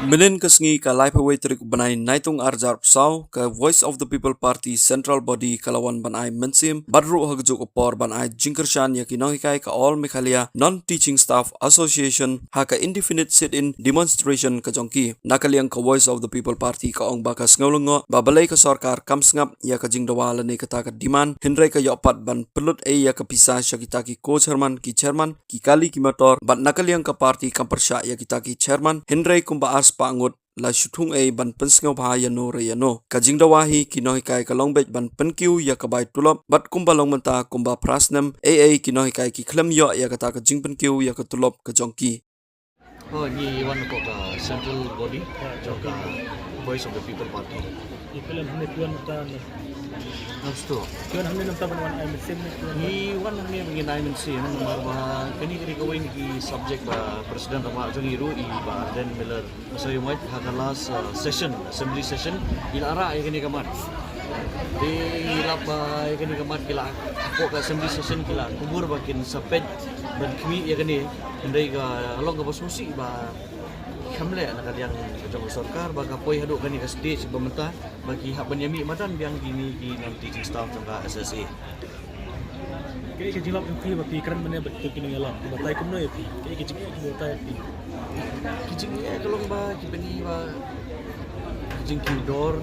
Menen kesengi ka live away trik banai naitung arjar psau ka Voice of the People Party Central Body kalawan banai mensim badru hagjuk opor banai jingkershan yakinohikai ka All Meghalaya Non-Teaching Staff Association haka indefinite sit-in demonstration ka jongki nakaliang ka Voice of the People Party ka ong bakas ngawlungo babalay ka sarkar kamsngap ya ka jingdawa lani ka taka diman hindray ka yopat ban pelut ya ka pisa syakita ki co-chairman ki chairman ki kali ki motor ban nakaliang ka party kampersya ya kita ki chairman hindray kumbaas pangut la shutung ban pensngau bahaya no reyano kajing dawahi kinohikai kalongbej ban penkiu ya kabai tulop bat kumbalong menta kumba prasnem kinohikai ki klem yo ya kata kajing penkiu ya ketulop kajongki. Oh, ni one ko ka central body joka Voice of the People Party. Ikalam hamne tuan tan. Gusto. Tuan hamne nam taban wan ay mesin Ni one hamne mengin ay mensi man marba kani kini kawin ki subject ba Presiden Rama Jongiru i ba Dan Miller. So yung white had the last session, assembly session ilara ay kini kaman. Di ilap ay kini kaman kila ako ka assembly session kila kubur bakin saped ban kami ya kani hindi ka along ka basmusi ba kamle nakaliang kajong sarkar baga poy hadu kani ka stage bamenta bagi hak banyami madan biang gini ki non-teaching staff jangka SSA. Kaya kajilap yung pi pikiran mana betul kini ngalam. Batay kum no pi. Kaya kajing ya batay pi. Kijing ya kalong ba kipani ba kijing kidor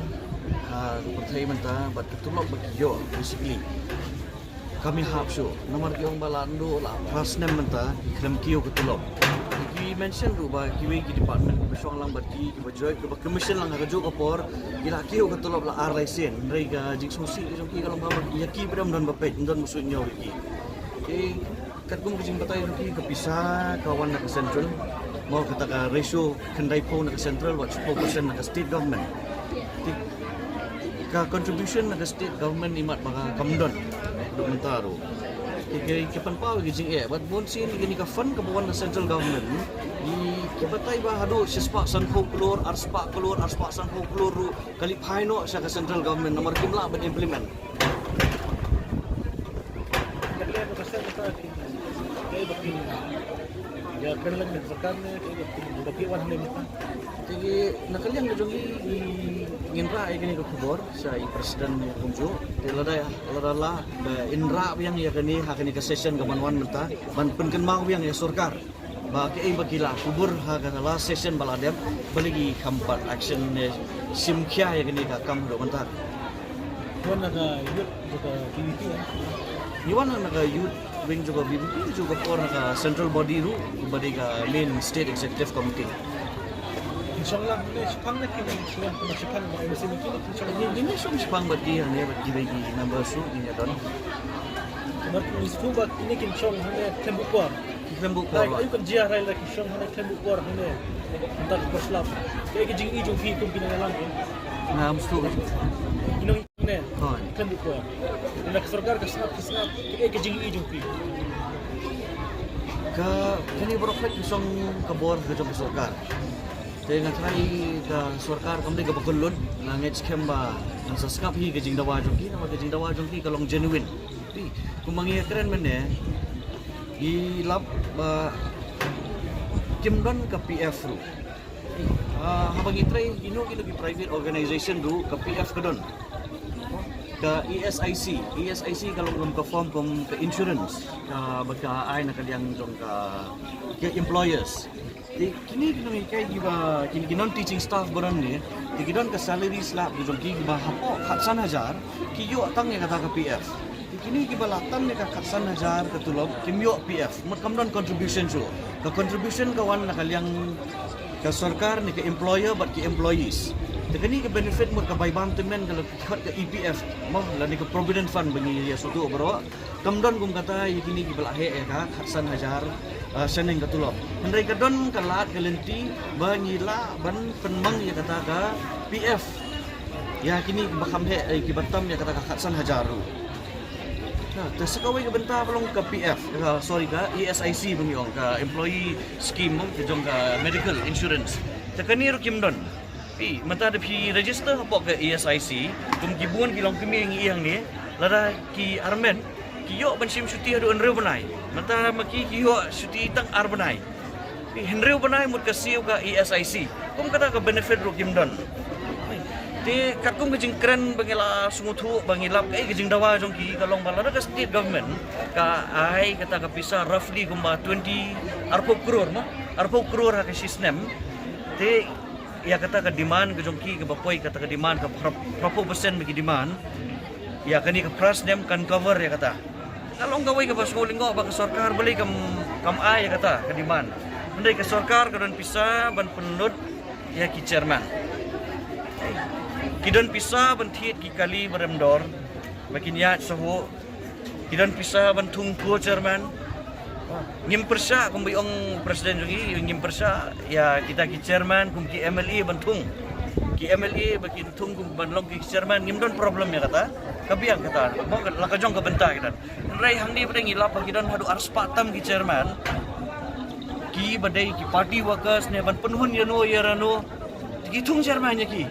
ha pertai menta bat ketulok bagi yo basically kami hapso nomor kiong balando la prasnem menta ikram kiyo ketulok ki mention ru ba kiwi ki department besong lang bati ki bajoy ba commission lang ka jog opor ila kiyo ketulok la arlaisen rei ga jing susi jong ki kalong ba yaki bedam don bapet don musuh nyaw ki kat kung kijing batay ru ki kapisa kawan na ka central mau kata ka ratio kendai po na ka central what 4% na ka state government ka contribution na ka state government imat maka kamdon dokumentaro kaya kipan pa gijing but bon sin gini ka fund kabuan na central government i kibatay ba hado sispa san folklore arspa san folklore kaliphay no sa ka central government nomor kimla ban implement Naglayan ko kasi ito kaya bakit ya kan lang nagsakan kaya bakit wan hamne mita. Jadi nakaliang na jongi nginra ay kani ko kubor sa presiden kunjo ladala inra yang ya kani hakani ka session gamanwan menta ban penkenmau yang ya surkar ba kay bagila kubur ha ka last session baladem baligi kampat action simkya ya kani ka kam do menta Tuan naga yut juga PVP ya. Iwan naga youth wing juga BBP juga por naga central body ru badi ka main state executive committee. Insyaallah ni sipang na kini suwan kung sipang ba mesin kini insyaallah Ini sum sipang badi yang ni bagi number su ini don. Mark ni suwa ini kin chong hane tembu por. Tembu Like ayu kan jia rai like chong hane tembu por hane. Entar berslap. Kaya kijing i jong fi kum pinangalan ko. Nah, mesti Inong ine. Kan. Tembu por. Ina sarkar ka snap kaya kijing i jong fi. Kani berofek isong kabor ke jom sarkar. Saya ngatrai ke sarkar kami ke bakulun langit skemba ang saskap hi ke jing dawa jongki nama ke jing dawa jongki kalong genuine. Tapi kumangi keren mene ilap kimdon ke PF ru. Habang itray ino kilo ki private organization ru ke PF kedon. Ke ESIC kalau ke form ke insurance baka ay nakaliang jong ke employers. Kini kaya giba kini non-teaching staff baran ni kidon ka salary slab jong ki giba hapo 1,000 kiyo tang ya kata ka PF kini giba latan ni ka 1,000 ka tulog kimyo PF makamdon contribution so ka contribution kawan nakaliang ka sarkar ni ka employer but ki employees kini ka benefit mo ka baybam temen kalau ka EPF mo la ni ka provident fund bagi ya sutu bro kamdon kum kata kini giba lahe ka 1,000 seneng katulok. Hendai kadon kalat kalenti bangila ban penmang ya kata ka PF. Ya kini bakam he kibatam ya kata ka 1,000 hajaru. Nah, tersekawai ke benta belum ke PF. Sorry ka ESIC bengiong ka employee scheme mo ke jong ka medical insurance. Takani ro kimdon. Pi mata ada pi register hapok ke ESIC kum gibuan kilong kemi yang ni lada ki armen kiyo ban sim syuti adu enreu benai mata maki kiyo syuti tang ar benai henreu benai mut ka siu ka ESIC kum kata ka benefit ru kimdon ti kakum kejing keren bangila sunguthu bangilap kejing dawa jong ki kalong balada ka state government ka ai kata ka pisa roughly kumba 20 arpo crore ha ka system ti ya kata ka demand kejong ki ka bapoy kata ka demand ka propo percent bagi demand ya kani ka price dem kan cover ya kata kalong gawai ka basuling ko ba ka sarkar bali kam ai ya kata ka demand andai ka sarkar ka don pisa ban penlut ya ki chairman Kidon pisa bantit ki kali beremdor makin ya sahu kidon pisa bantung ko chairman ngim persa kum biong presiden lagi ngim persa ya kita ki chairman kum ki MLA bantung ki MLA bakin tung kum banlong ki chairman ngim don problem ya kata kabiang kata mo lakajong ka benta kita rai hangdi pada ngilap bagi don hadu arspatam ki chairman ki badai ki party workers ne ban penuhun yarano gitung chairman nya ki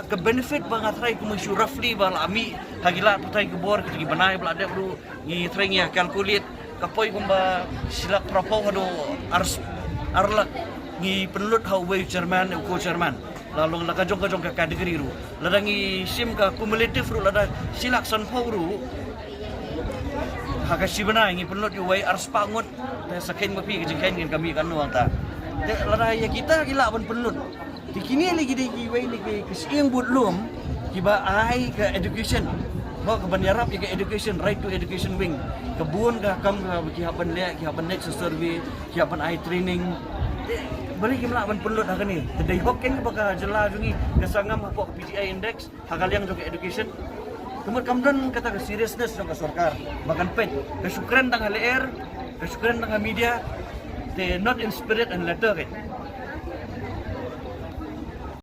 ke benefit banget try ku masyu roughly bal ami hagila putai ke bor ke banai bal ada bro ni try nya calculate kapoy kumba silak propo hado arlak ni penulut how way chairman ko chairman lalu la kajong ka kategori ru ladangi sim ka cumulative ru lada silak san ru haga sibana ngi penulut yu way ars pangut sakin mapi kejengkain kami kan nuang ta lada ya kita gila ban penulut kini lagi di giwai lagi kesiang budlum kiba ai ke education ba ke banjarap ke education right to education wing kebun ka kam ki haban next survey ki haban ai training bari kimla ban perlu dah ni kedai hoken ke baka jela jungi kesangam apa PTI index hagaliang juga education kemudian kamdan kata ke seriousness jong ka sarkar bahkan pet kesyukran tang LR kesyukran tang media they not in spirit and letter kan